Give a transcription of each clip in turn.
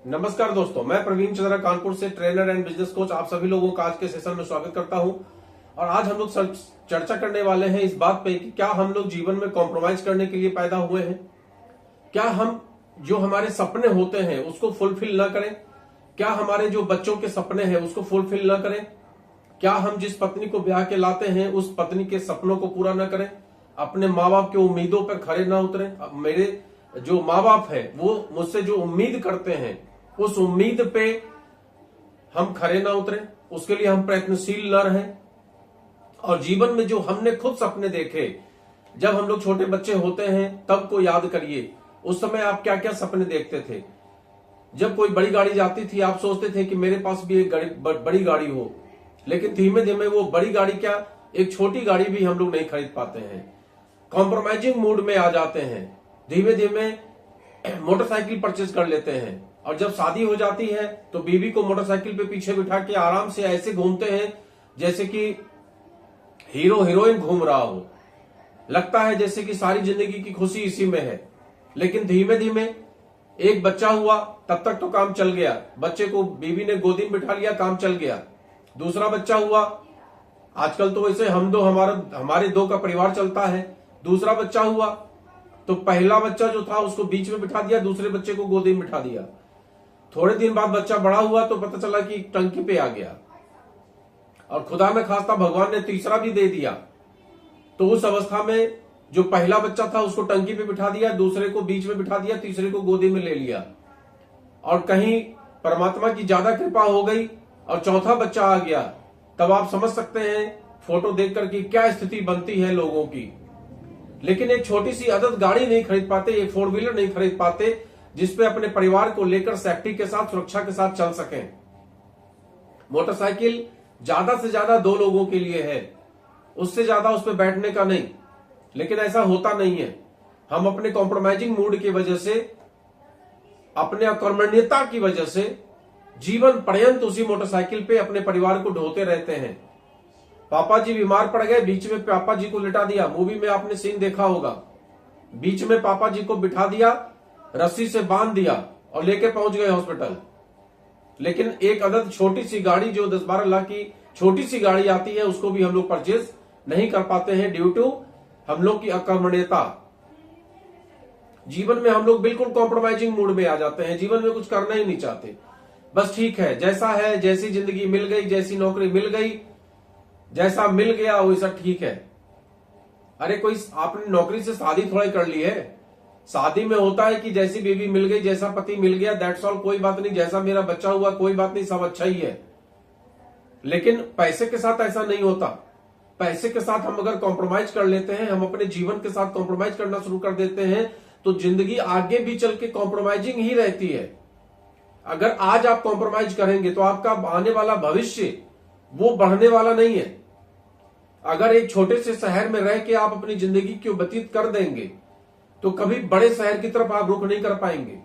नमस्कार दोस्तों, मैं प्रवीण चंद्रा कानपुर से ट्रेनर एंड बिजनेस कोच आप सभी लोगों का आज के सेशन में स्वागत करता हूं। और आज हम लोग चर्चा करने वाले हैं इस बात पे कि क्या हम लोग जीवन में कॉम्प्रोमाइज करने के लिए पैदा हुए हैं। क्या हम जो हमारे सपने होते हैं उसको फुलफिल न करें, क्या हमारे जो बच्चों के सपने हैं उसको फुलफिल न करें, क्या हम जिस पत्नी को ब्याह के लाते हैं उस पत्नी के सपनों को पूरा न करें, अपने माँ बाप की उम्मीदों पर खरे न उतरे। मेरे जो माँ बाप है वो मुझसे जो उम्मीद करते हैं उस उम्मीद पे हम खरे ना उतरे, उसके लिए हम प्रयत्नशील न रहें। और जीवन में जो हमने खुद सपने देखे, जब हम लोग छोटे बच्चे होते हैं तब को याद करिए, उस समय आप क्या क्या सपने देखते थे। जब कोई बड़ी गाड़ी जाती थी आप सोचते थे कि मेरे पास भी एक बड़ी गाड़ी हो, लेकिन धीमे धीमे वो बड़ी गाड़ी क्या, एक छोटी गाड़ी भी हम लोग नहीं खरीद पाते हैं। कॉम्प्रोमाइजिंग मूड में आ जाते हैं, धीमे धीमे मोटरसाइकिल परचेज कर लेते हैं। और जब शादी हो जाती है तो बीवी को मोटरसाइकिल पे पीछे बिठा के आराम से ऐसे घूमते हैं जैसे कि हीरो हीरोइन घूम रहा हो, लगता है जैसे कि सारी जिंदगी की खुशी इसी में है। लेकिन धीमे धीमे एक बच्चा हुआ, तब तक तो काम चल गया, बच्चे को बीवी ने गोदी में बिठा लिया, काम चल गया। दूसरा बच्चा हुआ, आजकल तो वैसे हमारे दो का परिवार चलता है। दूसरा बच्चा हुआ तो पहला बच्चा जो था उसको बीच में बिठा दिया, दूसरे बच्चे को गोदी में बिठा दिया। थोड़े दिन बाद बच्चा बड़ा हुआ तो पता चला कि टंकी पे आ गया, और खुदा में खास्ता भगवान ने तीसरा भी दे दिया। तो उस अवस्था में जो पहला बच्चा था उसको टंकी पे बिठा दिया, दूसरे को बीच में बिठा दिया, तीसरे को गोदी में ले लिया। और कहीं परमात्मा की ज्यादा कृपा हो गई और चौथा बच्चा आ गया, तब आप समझ सकते हैं फोटो देखकर कि क्या स्थिति बनती है लोगों की। लेकिन एक छोटी सी आदत गाड़ी नहीं खरीद पाते, एक 4 व्हीलर नहीं खरीद पाते जिसपे अपने परिवार को लेकर सेफ्टी के साथ, सुरक्षा के साथ चल सकें। मोटरसाइकिल ज्यादा से ज्यादा 2 लोगों के लिए है, उससे ज्यादा उस पर बैठने का नहीं। लेकिन ऐसा होता नहीं है। हम अपने कॉम्प्रोमाइजिंग मूड की वजह से, अपने अकर्मण्यता की वजह से जीवन पर्यंत उसी मोटरसाइकिल पे अपने परिवार को ढोते रहते हैं। पापा जी बीमार पड़ गए, बीच में पापा जी को लिटा दिया। मूवी में आपने सीन देखा होगा, बीच में पापा जी को बिठा दिया, रस्सी से बांध दिया और लेके पहुंच गए हॉस्पिटल। लेकिन एक अदद छोटी सी गाड़ी जो 10-12 लाख की छोटी सी गाड़ी आती है उसको भी हम लोग परचेज नहीं कर पाते हैं ड्यू टू हम लोग की अकर्मण्यता। जीवन में हम लोग बिल्कुल कॉम्प्रोमाइजिंग मूड में आ जाते हैं, जीवन में कुछ करना ही नहीं चाहते। बस ठीक है, जैसा है, जैसी जिंदगी मिल गई, जैसी नौकरी मिल गई, जैसा मिल गया वैसा ठीक है। अरे कोई आपने नौकरी से शादी थोड़ा कर ली है। शादी में होता है कि जैसी बीवी मिल गई, जैसा पति मिल गया, दैट्स ऑल, कोई बात नहीं, जैसा मेरा बच्चा हुआ कोई बात नहीं, सब अच्छा ही है। लेकिन पैसे के साथ ऐसा नहीं होता। पैसे के साथ हम अगर कॉम्प्रोमाइज कर लेते हैं, हम अपने जीवन के साथ कॉम्प्रोमाइज करना शुरू कर देते हैं, तो जिंदगी आगे भी चल के कॉम्प्रोमाइजिंग ही रहती है। अगर आज आप कॉम्प्रोमाइज करेंगे तो आपका आने वाला भविष्य वो बढ़ने वाला नहीं है। अगर एक छोटे से शहर में रह के आप अपनी जिंदगी को व्यतीत कर देंगे तो कभी बड़े शहर की तरफ आप रुख नहीं कर पाएंगे।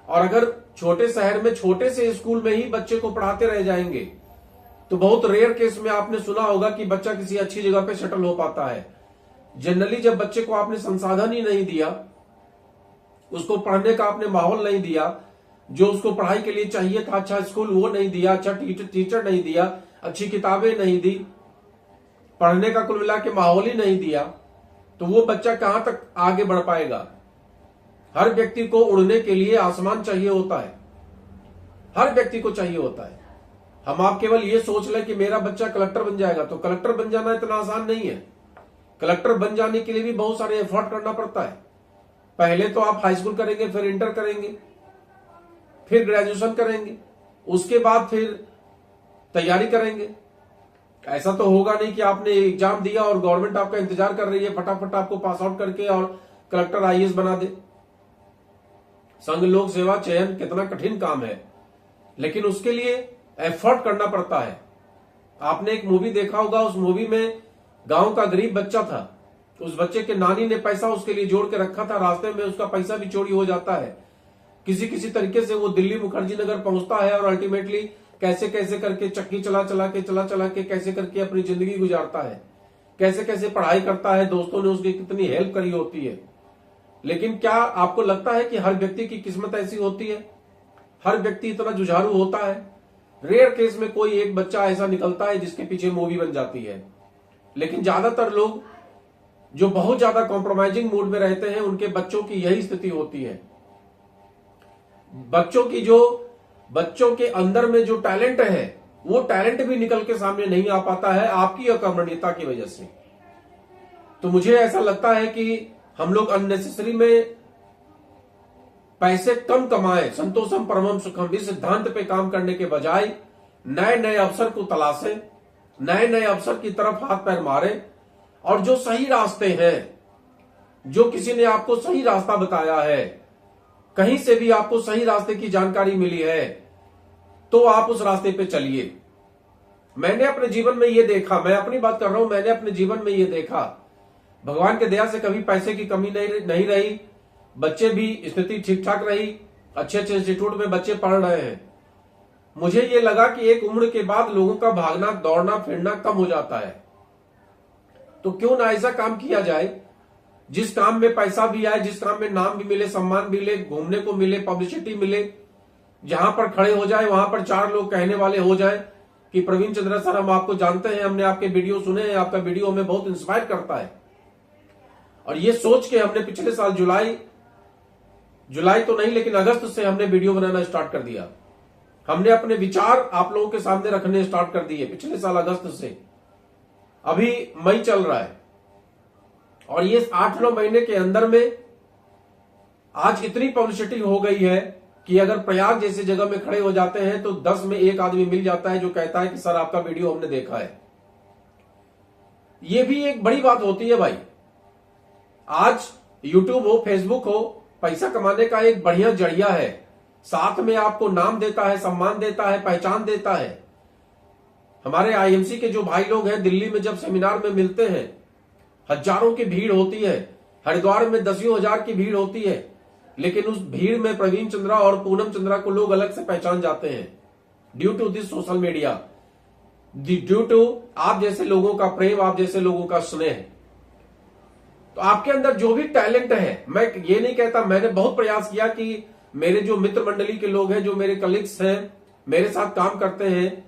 और अगर छोटे शहर में छोटे से स्कूल में ही बच्चे को पढ़ाते रह जाएंगे तो बहुत रेयर केस में आपने सुना होगा कि बच्चा किसी अच्छी जगह पे सेटल हो पाता है। जनरली जब बच्चे को आपने संसाधन ही नहीं दिया, उसको पढ़ने का आपने माहौल नहीं दिया, जो उसको पढ़ाई के लिए चाहिए था, अच्छा स्कूल वो नहीं दिया, अच्छा टीचर नहीं दिया, अच्छी किताबें नहीं दी, पढ़ने का कुल मिला के माहौल ही नहीं दिया, तो वो बच्चा कहां तक आगे बढ़ पाएगा। हर व्यक्ति को उड़ने के लिए आसमान चाहिए होता है, हर व्यक्ति को चाहिए होता है। हम आप केवल ये सोच लें कि मेरा बच्चा कलेक्टर बन जाएगा, तो कलेक्टर बन जाना इतना आसान नहीं है। कलेक्टर बन जाने के लिए भी बहुत सारे एफर्ट करना पड़ता है। पहले तो आप हाई स्कूल करेंगे, फिर इंटर करेंगे, फिर ग्रेजुएशन करेंगे, उसके बाद फिर तैयारी करेंगे। ऐसा तो होगा नहीं कि आपने एग्जाम दिया और गवर्नमेंट आपका इंतजार कर रही है फटाफट आपको पास आउट करके और कलेक्टर आईएएस बना दे। संघ लोक सेवा चयन कितना कठिन काम है, लेकिन उसके लिए एफर्ट करना पड़ता है। आपने एक मूवी देखा होगा, उस मूवी में गांव का गरीब बच्चा था, उस बच्चे के नानी ने पैसा उसके लिए जोड़ के रखा था, रास्ते में उसका पैसा भी चोरी हो जाता है। किसी तरीके से वो दिल्ली मुखर्जी नगर पहुंचता है और अल्टीमेटली कैसे कैसे करके चक्की चला चला के कैसे करके अपनी जिंदगी गुजारता है, कैसे कैसे पढ़ाई करता है, दोस्तों ने उसकी कितनी हेल्प करी होती है। लेकिन क्या आपको लगता है कि हर व्यक्ति की किस्मत ऐसी होती है? हर व्यक्ति इतना जुझारू होता है? रेयर केस में कोई एक बच्चा ऐसा निकलता है जिसके पीछे मूवी बन जाती है। लेकिन ज्यादातर लोग जो बहुत ज्यादा कॉम्प्रोमाइजिंग मूड में रहते हैं, उनके बच्चों की यही स्थिति होती है। बच्चों के अंदर में जो टैलेंट है, वो टैलेंट भी निकल के सामने नहीं आ पाता है आपकी अकर्मण्यता की वजह से। तो मुझे ऐसा लगता है कि हम लोग अननेसेसरी में पैसे कम कमाएं, संतोषम परमम सुखम, इस सिद्धांत पे काम करने के बजाय नए नए अवसर को तलाशें, नए नए अवसर की तरफ हाथ पैर मारें, और जो सही रास्ते हैं, जो किसी ने आपको सही रास्ता बताया है, कहीं से भी आपको सही रास्ते की जानकारी मिली है, तो आप उस रास्ते पे चलिए। मैंने अपने जीवन में ये देखा, मैं अपनी बात कर रहा हूं, मैंने अपने जीवन में ये देखा, भगवान के दया से कभी पैसे की कमी नहीं रही, बच्चे भी स्थिति ठीक ठाक रही, अच्छे अच्छे इंस्टीट्यूट में बच्चे पढ़ रहे हैं। मुझे ये लगा कि एक उम्र के बाद लोगों का भागना दौड़ना फिरना कम हो जाता है, तो क्यों ना ऐसा काम किया जाए जिस काम में पैसा भी आए, जिस काम में नाम भी मिले, सम्मान भी मिले, घूमने को मिले, पब्लिसिटी मिले, जहां पर खड़े हो जाए वहां पर 4 लोग कहने वाले हो जाए कि प्रवीण चंद्रा सर, हम आपको जानते हैं, हमने आपके वीडियो सुने हैं, आपका वीडियो हमें बहुत इंस्पायर करता है। और ये सोच के हमने पिछले साल जुलाई तो नहीं लेकिन अगस्त से हमने वीडियो बनाना स्टार्ट कर दिया। हमने अपने विचार आप लोगों के सामने रखने स्टार्ट कर दिए पिछले साल अगस्त से। अभी मई चल रहा है और ये 8-9 महीने के अंदर में आज इतनी पब्लिसिटी हो गई है कि अगर प्रयाग जैसी जगह में खड़े हो जाते हैं तो 10 में 1 आदमी मिल जाता है जो कहता है कि सर आपका वीडियो हमने देखा है। ये भी एक बड़ी बात होती है भाई। आज YouTube हो, फेसबुक हो, पैसा कमाने का एक बढ़िया जरिया है, साथ में आपको नाम देता है, सम्मान देता है, पहचान देता है। हमारे आईएमसी के जो भाई लोग हैं, दिल्ली में जब सेमिनार में मिलते हैं, हजारों की भीड़ होती है, हरिद्वार में 10 हजार की भीड़ होती है, लेकिन उस भीड़ में प्रवीण चंद्रा और पूनम चंद्रा को लोग अलग से पहचान जाते हैं, due to this social media, due to आप जैसे लोगों का प्रेम, आप जैसे लोगों का स्नेह। तो आपके अंदर जो भी टैलेंट है, मैं ये नहीं कहता, मैंने बहुत प्रयास किया कि मेरे जो मित्र मंडली के लोग हैं, जो मेरे कलीग्स हैं, मेरे साथ काम करते हैं,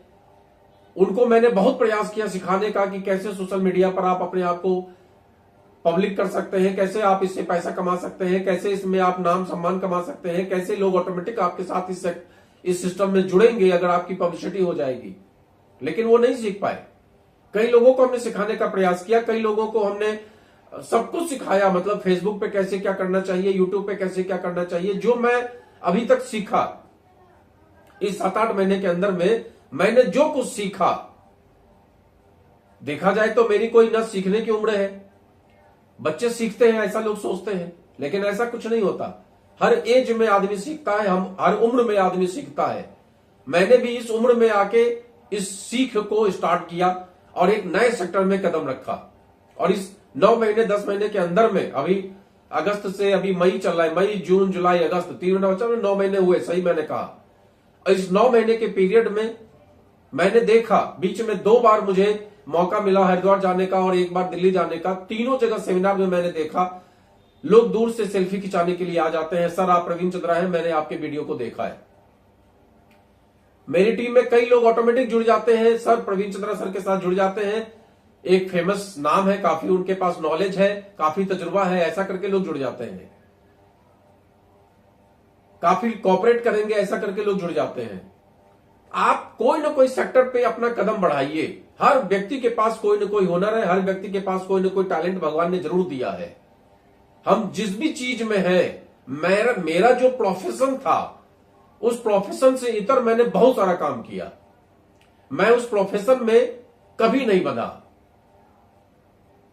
उनको मैंने बहुत प्रयास किया सिखाने का कि कैसे सोशल मीडिया पर आप अपने आप को पब्लिक कर सकते हैं, कैसे आप इससे पैसा कमा सकते हैं, कैसे इसमें आप नाम सम्मान कमा सकते हैं, कैसे लोग ऑटोमेटिक आपके साथ इस सिस्टम में जुड़ेंगे अगर आपकी पब्लिसिटी हो जाएगी। लेकिन वो नहीं सीख पाए। कई लोगों को हमने सिखाने का प्रयास किया, कई लोगों को हमने सब कुछ सिखाया, मतलब फेसबुक पे कैसे क्या करना चाहिए, यूट्यूब पे कैसे क्या करना चाहिए। जो मैं अभी तक सीखा इस 7-8 महीने के अंदर में, मैंने जो कुछ सीखा, देखा जाए तो मेरी कोई न सीखने की उम्र है। बच्चे सीखते हैं ऐसा लोग सोचते हैं, लेकिन ऐसा कुछ नहीं होता। हर एज में आदमी सीखता है, हम हर उम्र में आदमी सीखता है। मैंने भी इस उम्र में आके इस सीख को स्टार्ट किया और एक नए सेक्टर में कदम रखा। और इस 9 महीने 10 महीने के अंदर में, अभी अगस्त से अभी मई चल रहा है, मई जून जुलाई अगस्त 3 महीने बचा, 9 महीने हुए, सही मैंने कहा। इस 9 महीने के पीरियड में मैंने देखा, बीच में 2 बार मुझे मौका मिला हरिद्वार जाने का और 1 बार दिल्ली जाने का। तीनों जगह सेमिनार में मैंने देखा लोग दूर से सेल्फी खिंचाने के लिए आ जाते हैं, सर आप प्रवीण चंद्रा हैं, मैंने आपके वीडियो को देखा है। मेरी टीम में कई लोग ऑटोमेटिक जुड़ जाते हैं, सर प्रवीण चंद्रा सर के साथ जुड़ जाते हैं, एक फेमस नाम है, काफी उनके पास नॉलेज है, काफी तजुर्बा है, ऐसा करके लोग जुड़ जाते हैं। काफी कॉपरेट करेंगे, ऐसा करके लोग जुड़ जाते हैं। आप कोई ना कोई सेक्टर पे अपना कदम बढ़ाइए। हर व्यक्ति के पास कोई ना कोई हुनर है, हर व्यक्ति के पास कोई ना कोई टैलेंट भगवान ने जरूर दिया है। हम जिस भी चीज में है, मेरा जो प्रोफेशन था, उस प्रोफेशन से इतर मैंने बहुत सारा काम किया। मैं उस प्रोफेशन में कभी नहीं बंधा।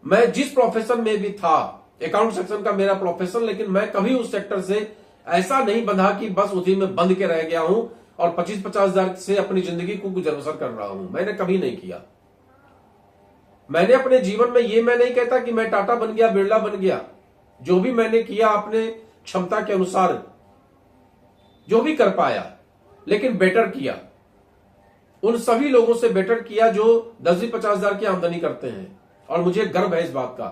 मैं जिस प्रोफेशन में भी था, अकाउंट सेक्शन का मेरा प्रोफेशन, लेकिन मैं कभी उस सेक्टर से ऐसा नहीं बंधा कि बस उसी में बंध के रह गया हूं और 25-50 हजार से अपनी जिंदगी को गुजर बसर कर रहा हूं। मैंने कभी नहीं किया। मैंने अपने जीवन में, ये मैं नहीं कहता कि मैं टाटा बन गया, बिरला बन गया। जो भी मैंने किया अपने क्षमता के अनुसार जो भी कर पाया, लेकिन बेटर किया। उन सभी लोगों से बेटर किया जो 10-50 हजार की आमदनी करते हैं, और मुझे गर्व है इस बात का।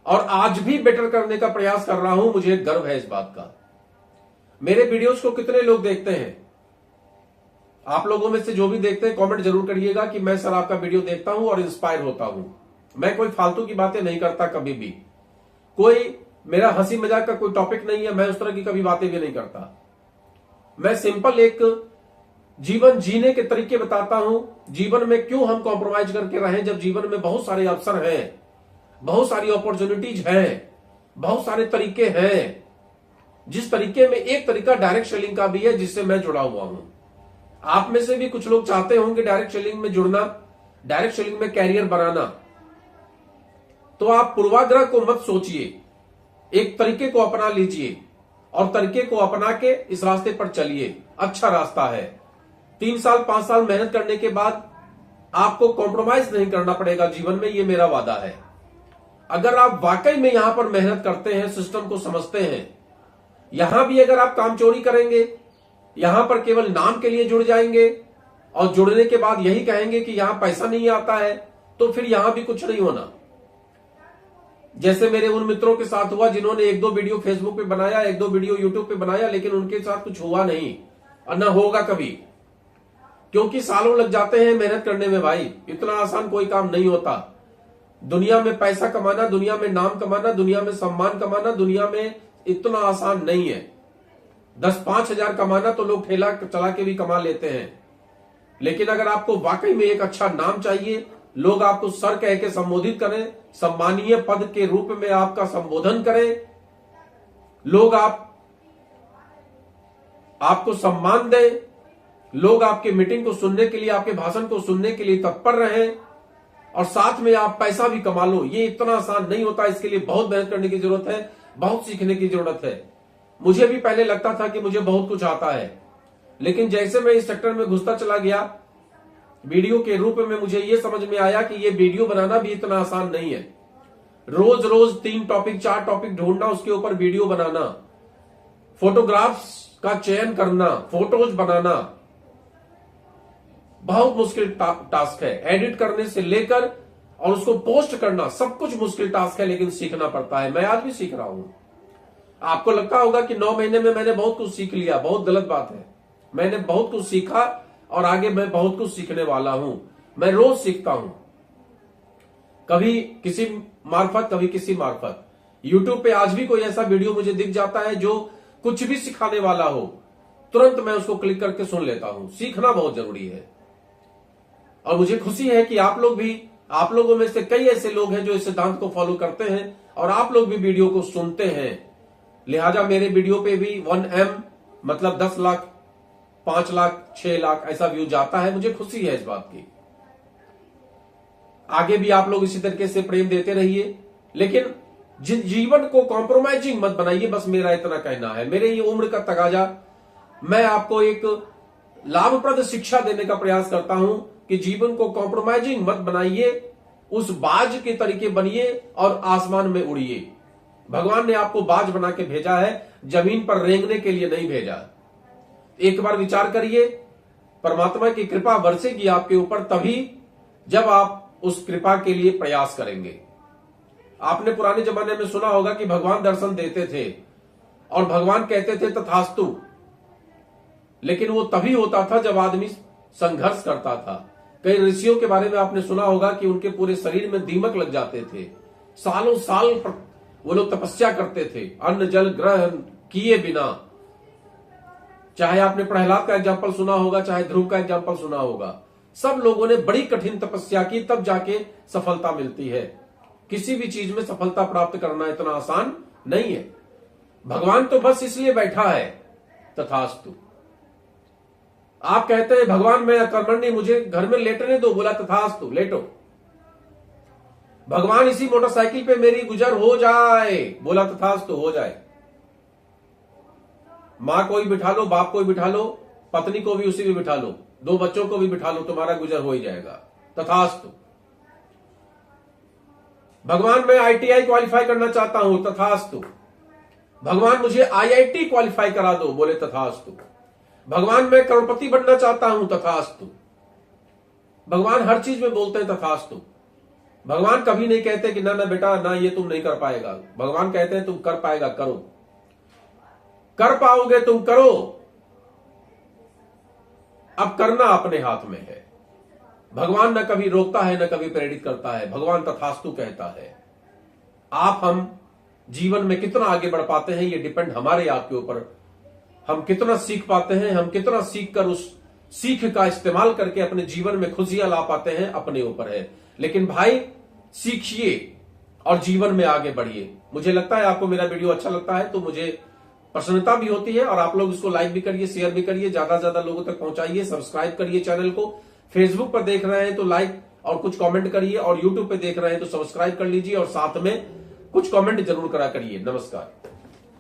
और आज भी बेटर करने का प्रयास कर रहा हूं, मुझे गर्व है इस बात का। मेरे वीडियोस को कितने लोग देखते हैं? आप लोगों में से जो भी देखते हैं कमेंट जरूर करिएगा कि मैं सर आपका वीडियो देखता हूं और इंस्पायर होता हूं। मैं कोई फालतू की बातें नहीं करता कभी भी, कोई मेरा हंसी मजाक का कोई टॉपिक नहीं है, मैं उस तरह की कभी बातें भी नहीं करता। मैं सिंपल एक जीवन जीने के तरीके बताता हूं, जीवन में क्यों हम कॉम्प्रोमाइज करके रहें जब जीवन में बहुत सारे अवसर हैं, बहुत सारी अपॉर्चुनिटीज हैं, बहुत सारे तरीके हैं। जिस तरीके में एक तरीका डायरेक्ट सेलिंग का भी है जिससे मैं जुड़ा हुआ हूं। आप में से भी कुछ लोग चाहते होंगे डायरेक्ट सेलिंग में जुड़ना, डायरेक्ट सेलिंग में कैरियर बनाना, तो आप पूर्वाग्रह को मत सोचिए, एक तरीके को अपना लीजिए और तरीके को अपना के इस रास्ते पर चलिए। अच्छा रास्ता है। 3 साल 5 साल मेहनत करने के बाद आपको कॉम्प्रोमाइज नहीं करना पड़ेगा जीवन में, ये मेरा वादा है। अगर आप वाकई में यहां पर मेहनत करते हैं, सिस्टम को समझते हैं, यहां भी अगर आप काम चोरी करेंगे, यहां पर केवल नाम के लिए जुड़ जाएंगे और जुड़ने के बाद यही कहेंगे कि यहां पैसा नहीं आता है, तो फिर यहां भी कुछ नहीं होना। जैसे मेरे उन मित्रों के साथ हुआ जिन्होंने 1-2 वीडियो फेसबुक पे बनाया, 1-2 वीडियो यूट्यूब पे बनाया, लेकिन उनके साथ कुछ हुआ नहीं और न होगा कभी, क्योंकि सालों लग जाते हैं मेहनत करने में। भाई इतना आसान कोई काम नहीं होता। दुनिया में पैसा कमाना, दुनिया में नाम कमाना, दुनिया में सम्मान कमाना, दुनिया में इतना आसान नहीं है। 10-5 हजार कमाना तो लोग ठेला चला के भी कमा लेते हैं, लेकिन अगर आपको वाकई में एक अच्छा नाम चाहिए, लोग आपको सर कह के संबोधित करें, सम्मानीय पद के रूप में आपका संबोधन करें, लोग आपको सम्मान दें, लोग आपके मीटिंग को सुनने के लिए, आपके भाषण को सुनने के लिए तत्पर रहें और साथ में आप पैसा भी कमा लो, ये इतना आसान नहीं होता। इसके लिए बहुत मेहनत करने की जरूरत है, बहुत सीखने की जरूरत है। मुझे भी पहले लगता था कि मुझे बहुत कुछ आता है, लेकिन जैसे मैं इस सेक्टर में घुसता चला गया, वीडियो के रूप में मुझे यह समझ में आया कि ये वीडियो बनाना भी इतना आसान नहीं है। रोज रोज 3 टॉपिक 4 टॉपिक ढूंढना, उसके ऊपर वीडियो बनाना, फोटोग्राफ्स का चयन करना, फोटोज बनाना बहुत मुश्किल टास्क है। एडिट करने से लेकर और उसको पोस्ट करना सब कुछ मुश्किल टास्क है, लेकिन सीखना पड़ता है। मैं आज भी सीख रहा हूं। आपको लगता होगा कि 9 महीने में मैंने बहुत कुछ सीख लिया, बहुत गलत बात है। मैंने बहुत कुछ सीखा और आगे मैं बहुत कुछ सीखने वाला हूं। मैं रोज सीखता हूं, कभी किसी मार्फत, कभी किसी मार्फत। यूट्यूब पे आज भी कोई ऐसा वीडियो मुझे दिख जाता है जो कुछ भी सिखाने वाला हो, तुरंत मैं उसको क्लिक करके सुन लेता हूं। सीखना बहुत जरूरी है और मुझे खुशी है कि आप लोगों में से कई ऐसे लोग हैं जो इस सिद्धांत को फॉलो करते हैं और आप लोग भी वीडियो को सुनते हैं। लिहाजा मेरे वीडियो पे भी 1M मतलब 10 लाख, 5 लाख, 6 लाख ऐसा व्यू जाता है। मुझे खुशी है इस बात की। आगे भी आप लोग इसी तरीके से प्रेम देते रहिए, लेकिन जीवन को कॉम्प्रोमाइजिंग मत बनाइए, बस मेरा इतना कहना है। मेरे ये उम्र का तगाजा, मैं आपको एक लाभप्रद शिक्षा देने का प्रयास करता हूं कि जीवन को कॉम्प्रोमाइजिंग मत बनाइए, उस बाज के तरीके बनिए और आसमान में उड़िए। भगवान ने आपको बाज बना के भेजा है, जमीन पर रेंगने के लिए नहीं भेजा। एक बार विचार करिए, परमात्मा की कृपा बरसेगी आपके ऊपर तभी जब आप उस कृपा के लिए प्रयास करेंगे। आपने पुराने जमाने में सुना होगा कि भगवान दर्शन देते थे और भगवान कहते थे तथास्तु, लेकिन वो तभी होता था जब आदमी संघर्ष करता था। कई ऋषियों के बारे में आपने सुना होगा कि उनके पूरे शरीर में दीमक लग जाते थे, सालों साल वो लोग तपस्या करते थे अन्न जल ग्रहण किए बिना। चाहे आपने प्रहलाद का एग्जाम्पल सुना होगा, चाहे ध्रुव का एग्जाम्पल सुना होगा, सब लोगों ने बड़ी कठिन तपस्या की, तब जाके सफलता मिलती है। किसी भी चीज में सफलता प्राप्त करना इतना आसान नहीं है। भगवान तो बस इसलिए बैठा है तथास्तु। आप कहते हैं भगवान मैं अकर्मण्य, मुझे घर में लेटने दो, बोला तथास्तु, लेटो। भगवान इसी मोटरसाइकिल पे मेरी गुजर हो जाए, बोला तथास्तु, हो जाए। मां को ही बिठा लो, बाप को ही बिठा लो, पत्नी को भी उसी में बिठा लो, 2 बच्चों को भी बिठा लो, तुम्हारा गुजर हो ही जाएगा, तथास्तु। भगवान मैं ITI क्वालिफाई करना चाहता हूं, तथास्तु। भगवान मुझे IIT क्वालिफाई करा दो, बोले तथास्तु। भगवान मैं करोड़पति बनना चाहता हूं, तथास्तु। भगवान हर चीज में बोलते हैं तथास्तु। भगवान कभी नहीं कहते कि ना ना बेटा ना, ये तुम नहीं कर पाएगा। भगवान कहते हैं तुम कर पाएगा, करो। कर पाओगे तुम, करो। अब करना अपने हाथ में है। भगवान न कभी रोकता है न कभी प्रेरित करता है, भगवान तथास्तु कहता है। आप हम जीवन में कितना आगे बढ़ पाते हैं ये डिपेंड हमारे आपके ऊपर। हम कितना सीख पाते हैं, हम कितना सीख कर उस सीख का इस्तेमाल करके अपने जीवन में खुशियां ला पाते हैं, अपने ऊपर है। लेकिन भाई सीखिए और जीवन में आगे बढ़िए। मुझे लगता है आपको मेरा वीडियो अच्छा लगता है तो मुझे प्रसन्नता भी होती है, और आप लोग इसको लाइक भी करिए, शेयर भी करिए, ज्यादा से ज्यादा लोगों तक पहुंचाइए, सब्सक्राइब करिए चैनल को। फेसबुक पर देख रहे हैं तो लाइक और कुछ कमेंट करिए, और यूट्यूब पे देख रहे हैं तो सब्सक्राइब कर लीजिए और साथ में कुछ कमेंट जरूर करा करिए। नमस्कार।